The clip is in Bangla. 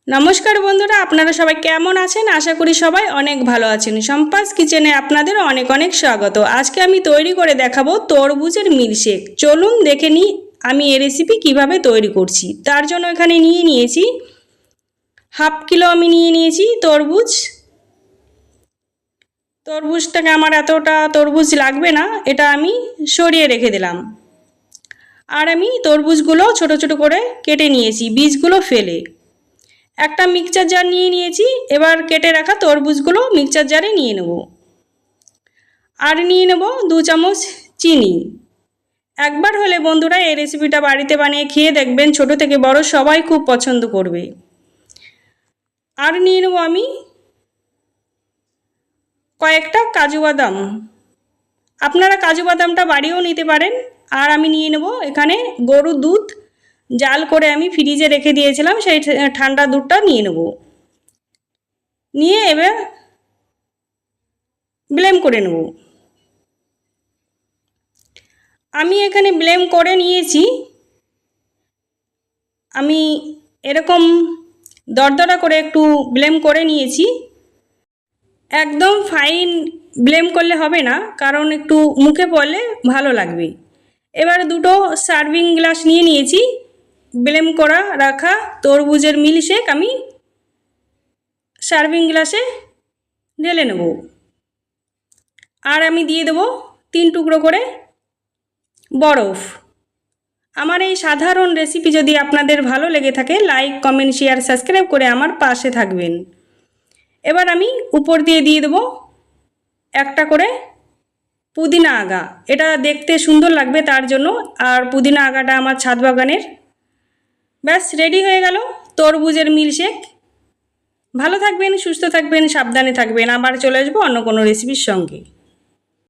নমস্কার বন্ধুরা, আপনারা সবাই কেমন আছেন? আশা করি সবাই অনেক ভালো আছেন। সম্পাস কিচেনে আপনাদের অনেক অনেক স্বাগত। আজকে আমি তৈরি করে দেখাবো তরমুজের মিল্কশেক। চলুন দেখে নিই আমি এই রেসিপি কিভাবে তৈরি করছি। তার জন্য এখানে নিয়ে নিয়েছি হাফ কিলো আমি নিয়ে নিয়েছি তরমুজ। তরমুজটাকে আমার এতটা তরমুজ লাগবে না, এটা আমি সরিয়ে রেখে দিলাম। আর আমি তরমুজগুলো ছোট ছোট করে কেটে নিয়েছি, বীজগুলো ফেলে। একটা মিক্সচার জার নিয়ে নিয়েছি। এবার কেটে রাখা তরমুজগুলো মিক্সচার জারে নিয়ে নেব। আর নিয়ে নেব 2 চামচ চিনি। একবার হলে বন্ধুরা এই রেসিপিটা বাড়িতে বানিয়ে খেয়ে দেখবেন, ছোট থেকে বড় সবাই খুব পছন্দ করবে। আর নিয়ে নেব আমি কয়েকটা কাজু বাদাম। আপনারা কাজু বাদামটা বাড়িয়েও নিতে পারেন। আর আমি নিয়ে নেব এখানে গরুর দুধ, জাল করে আমি ফ্রিজে রেখে দিয়েছিলাম, সেই ঠান্ডা দুধটা নিয়ে নেব। নিয়ে এবার ব্লেন্ড করে নেব। আমি এখানে ব্লেন্ড করে নিয়েছি। আমি এরকম দরদরা করে একটু ব্লেন্ড করে নিয়েছি। একদম ফাইন ব্লেন্ড করলে হবে না, কারণ একটু মুখে পড়লে ভালো লাগবে। এবার দুটো সার্ভিং গ্লাস নিয়ে নিয়েছি। ব্লেন্ড করা রাখা তরমুজের মিল্কশেক আমি সার্ভিং গ্লাসে ঢেলে নেব। আর আমি দিয়ে দেবো 3 টুকরো করে বরফ। আমার এই সাধারণ রেসিপি যদি আপনাদের ভালো লেগে থাকে, লাইক, কমেন্ট, শেয়ার, সাবস্ক্রাইব করে আমার পাশে থাকবেন। এবার আমি উপর দিয়ে দেবো একটা করে পুদিনা আগা। এটা দেখতে সুন্দর লাগবে তার জন্য। আর পুদিনা আগাটা আমার ছাদ বাগানের। ব্যাস রেডি হয়ে গেল তরমুজের মিল্কশেক। ভালো থাকবেন, সুস্থ থাকবেন, সাবধানে থাকবেন। আবার চলে আসবো অন্য কোনো রেসিপির সঙ্গে।